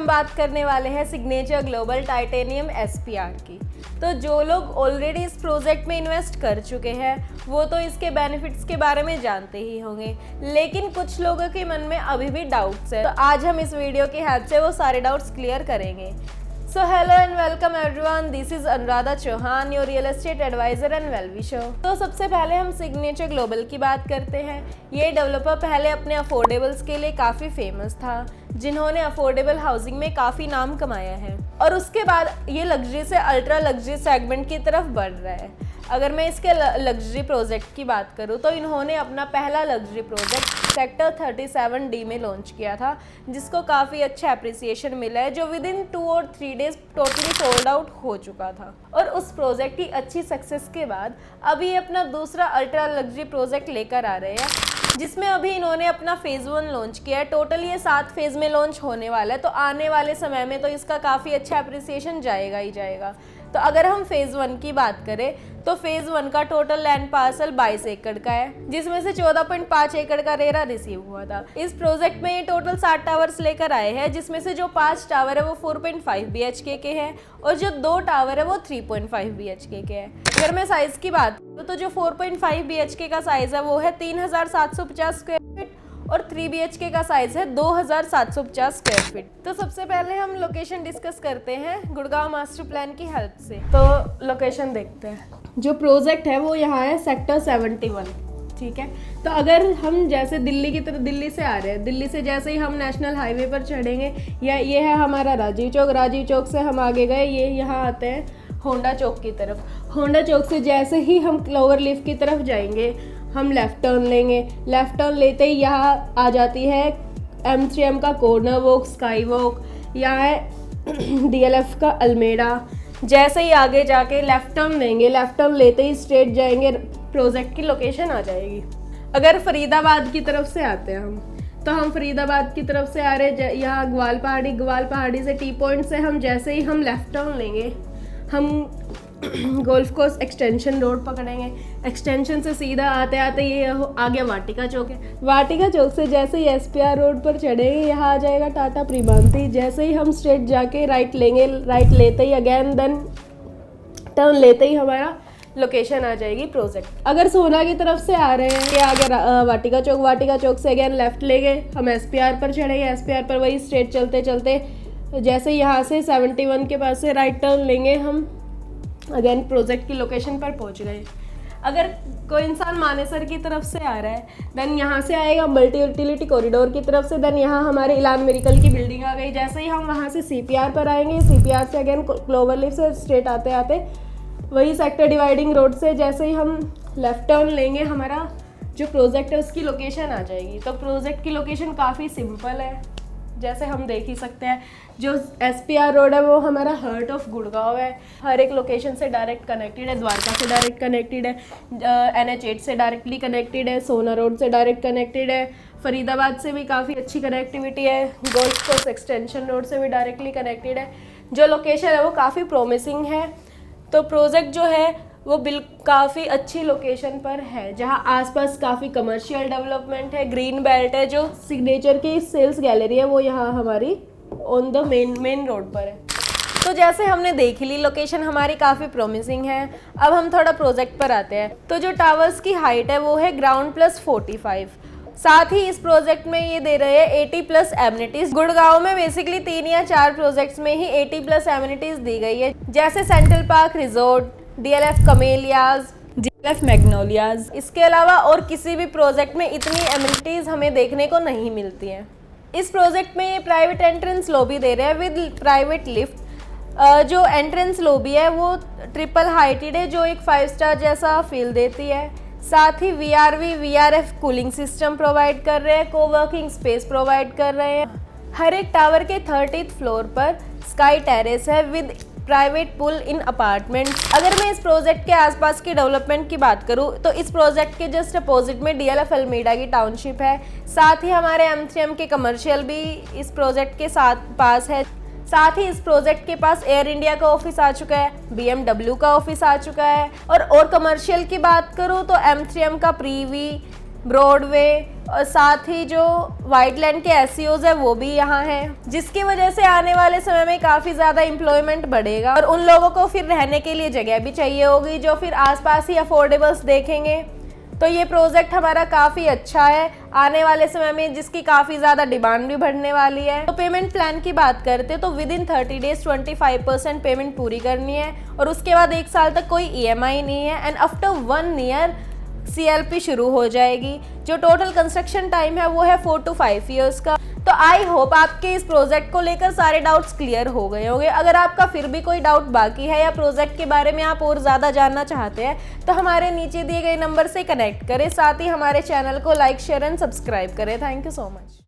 हम बात करने वाले हैं सिग्नेचर ग्लोबल टाइटेनियम SPR की। तो जो लोग ऑलरेडी इस प्रोजेक्ट में इन्वेस्ट कर चुके हैं वो तो इसके बेनिफिट्स के बारे में जानते ही होंगे, लेकिन कुछ लोगों के मन में अभी भी डाउट्स है। तो आज हम इस वीडियो की हेल्प से वो सारे डाउट्स क्लियर करेंगे। So hello and welcome everyone, this is Anuradha Chauhan, your real estate advisor and well wisher। तो सबसे पहले हम सिग्नेचर ग्लोबल की बात करते हैं। ये डेवलपर पहले अपने अफोर्डेबल्स के लिए काफ़ी फेमस था, जिन्होंने अफोर्डेबल हाउसिंग में काफ़ी नाम कमाया है, और उसके बाद ये लग्जरी से अल्ट्रा लग्जरी सेगमेंट की तरफ बढ़ रहा है। अगर मैं इसके लग्जरी प्रोजेक्ट की बात करूँ तो इन्होंने अपना पहला लग्जरी प्रोजेक्ट सेक्टर 37D में लॉन्च किया था, जिसको काफ़ी अच्छा अप्रिसिएशन मिला है, जो विद इन 2 और 3 डेज टोटली सोल्ड आउट हो चुका था। और उस प्रोजेक्ट की अच्छी सक्सेस के बाद अभी ये अपना दूसरा अल्ट्रा लग्जरी प्रोजेक्ट लेकर आ रहे हैं, जिसमें अभी इन्होंने अपना फेज़ 1 लॉन्च किया है। टोटल ये 7 फेज़ में लॉन्च होने वाला है, तो आने वाले समय में तो इसका काफ़ी अच्छा अप्रिसिएशन जाएगा ही जाएगा। तो अगर हम फेज़ 1 की बात करें तो फेज़ 1 का टोटल लैंड पार्सल 22 एकड़ का है, जिसमें से 14.5 एकड़ का रेरा रिसीव हुआ था। इस प्रोजेक्ट में ये टोटल 7 टावर्स लेकर आए हैं, जिसमें से जो 5 टावर है वो 4.5 BHK के हैं और जो 2 टावर है वो 3.5 BHK के हैं। अगर मैं साइज़ की बात करूँ तो जो 4.5 BHK का साइज़ है वो है 3750 स्क्वायर फीट और 3 BHK का साइज़ है 2750 स्क्वायर फीट। तो सबसे पहले हम लोकेशन डिस्कस करते हैं गुड़गांव मास्टर प्लान की हेल्प से। तो लोकेशन देखते हैं। जो प्रोजेक्ट है वो यहाँ है सेक्टर 71, ठीक है। तो अगर हम जैसे दिल्ली की तरफ दिल्ली से आ रहे हैं, दिल्ली से जैसे ही हम नेशनल हाईवे पर चढ़ेंगे, या ये है हमारा राजीव चौक। राजीव चौक से हम आगे गए, ये यहाँ आते हैं होंडा चौक की तरफ। होंडा चौक से जैसे ही हम क्लोवर लीफ की तरफ जाएंगे, हम लेफ़्ट टर्न लेंगे। लेफ़्ट टर्न लेते ही यहाँ आ जाती है M3M का कॉर्नर वॉक, स्काई वॉक। यहाँ है DLF का अल्मेडा। जैसे ही आगे जाके लेफ़्ट टर्न लेंगे, लेफ़्ट टर्न लेते ही स्ट्रेट जाएंगे, प्रोजेक्ट की लोकेशन आ जाएगी। अगर फरीदाबाद की तरफ से आते हैं हम, तो हम फरीदाबाद की तरफ से आ रहे, यहाँ ग्वाल पहाड़ी से टी पॉइंट से हम जैसे ही हम लेफ़्ट टर्न लेंगे, हम गोल्फ कोर्स एक्सटेंशन रोड पकड़ेंगे। एक्सटेंशन से सीधा आते आते ये आ गया वाटिका चौक है। वाटिका चौक से जैसे ही SPR रोड पर चढ़ेंगे, यहाँ आ जाएगा टाटा प्रीमांती। जैसे ही हम स्ट्रेट जाके राइट लेंगे, राइट लेते ही अगेन देन टर्न लेते ही हमारा लोकेशन आ जाएगी प्रोजेक्ट। अगर सोना की तरफ से आ रहे हैं, ये आ गया वाटिका चौक। वाटिका चौक से अगेन लेफ्ट लेंगे, हम SPR पर चढ़ेंगे। SPR पर वही स्ट्रेट चलते चलते जैसे यहाँ से 71 के पास से राइट टर्न लेंगे, हम अगेन प्रोजेक्ट की लोकेशन पर पहुंच गए। अगर कोई इंसान मानेसर की तरफ से आ रहा है, देन यहाँ से आएगा मल्टी यूटिलिटी कॉरिडोर की तरफ से, देन यहाँ हमारे इलान मेडिकल की बिल्डिंग आ गई। जैसे ही हम वहाँ से CPR पर आएंगे, CPR से अगेन क्लोवर लीफ से स्ट्रेट आते आते वही सेक्टर डिवाइडिंग रोड से जैसे ही हम लेफ़्ट टर्न लेंगे, हमारा जो प्रोजेक्ट है उसकी लोकेशन आ जाएगी। तो प्रोजेक्ट की लोकेशन काफ़ी सिंपल है, जैसे हम देख ही सकते हैं। जो SPR रोड है वो हमारा हार्ट ऑफ गुड़गांव है। हर एक लोकेशन से डायरेक्ट कनेक्टेड है। द्वारका से डायरेक्ट कनेक्टेड है, NH8 से डायरेक्टली कनेक्टेड है, सोना रोड से डायरेक्ट कनेक्टेड है, फरीदाबाद से भी काफ़ी अच्छी कनेक्टिविटी है, गोल्फ कोर्स एक्सटेंशन रोड से भी डायरेक्टली कनेक्टेड है। जो लोकेशन है वो काफ़ी प्रोमिसिंग है। तो प्रोजेक्ट जो है वो काफ़ी अच्छी लोकेशन पर है, जहां आसपास काफ़ी कमर्शियल डेवलपमेंट है, ग्रीन बेल्ट है। जो सिग्नेचर की सेल्स गैलरी है वो यहाँ हमारी ऑन द मेन रोड पर है। तो जैसे हमने देख ली लोकेशन हमारी काफ़ी प्रोमिसिंग है। अब हम थोड़ा प्रोजेक्ट पर आते हैं। तो जो टावर्स की हाइट है वो है ग्राउंड प्लस 45। साथ ही इस प्रोजेक्ट में ये दे रहे हैं 80+ एमिनिटीज़। गुड़गांव में बेसिकली 3 या 4 प्रोजेक्ट्स में ही 80+ एमिनिटीज़ दी गई है, जैसे central park resort, DLF कमेलियाज, DLF मैग्नोलियाज। इसके अलावा और किसी भी प्रोजेक्ट में इतनी एमिनिटीज़ हमें देखने को नहीं मिलती हैं। इस प्रोजेक्ट में ये प्राइवेट एंट्रेंस लॉबी दे रहे हैं विद प्राइवेट लिफ्ट। जो एंट्रेंस लॉबी है वो ट्रिपल हाइटेड है, जो एक 5 स्टार जैसा फील देती है। साथ ही VRF कूलिंग सिस्टम प्रोवाइड कर रहे हैं, कोवर्किंग स्पेस प्रोवाइड कर रहे हैं। हर एक टावर के 30th फ्लोर पर स्काई टेरेस है with private pool in apartment. अगर मैं इस प्रोजेक्ट के आसपास की डेवलपमेंट की बात करूं तो इस प्रोजेक्ट के जस्ट अपोजिट में DLF अल्मेडा की टाउनशिप है। साथ ही हमारे M3M के कमर्शियल भी इस प्रोजेक्ट के साथ पास है। साथ ही इस प्रोजेक्ट के पास एयर इंडिया का ऑफिस आ चुका है, BMW का ऑफिस आ चुका है। और कमर्शियल की बात करूं तो M3M का प्रीवी, ब्रॉडवे, और साथ ही जो वाइट लैंड के एसईओज है वो भी यहाँ हैं, जिसकी वजह से आने वाले समय में काफ़ी ज़्यादा एम्प्लॉयमेंट बढ़ेगा और उन लोगों को फिर रहने के लिए जगह भी चाहिए होगी जो फिर आसपास ही अफोर्डेबल्स देखेंगे। तो ये प्रोजेक्ट हमारा काफ़ी अच्छा है आने वाले समय में, जिसकी काफ़ी ज़्यादा डिमांड भी बढ़ने वाली है। तो पेमेंट प्लान की बात करते तो विद इन 30 डेज 25% पेमेंट पूरी करनी है और उसके बाद 1 साल तक कोई ईएमआई नहीं है एंड आफ्टर 1 ईयर CLP शुरू हो जाएगी। जो टोटल कंस्ट्रक्शन टाइम है वो है 4 to 5 ईयर्स का। तो आई होप आपके इस प्रोजेक्ट को लेकर सारे डाउट्स क्लियर हो गए होंगे। अगर आपका फिर भी कोई डाउट बाकी है या प्रोजेक्ट के बारे में आप और ज़्यादा जानना चाहते हैं तो हमारे नीचे दिए गए नंबर से कनेक्ट करें, साथ ही हमारे चैनल को लाइक शेयर एंड सब्सक्राइब करें। Thank you so much.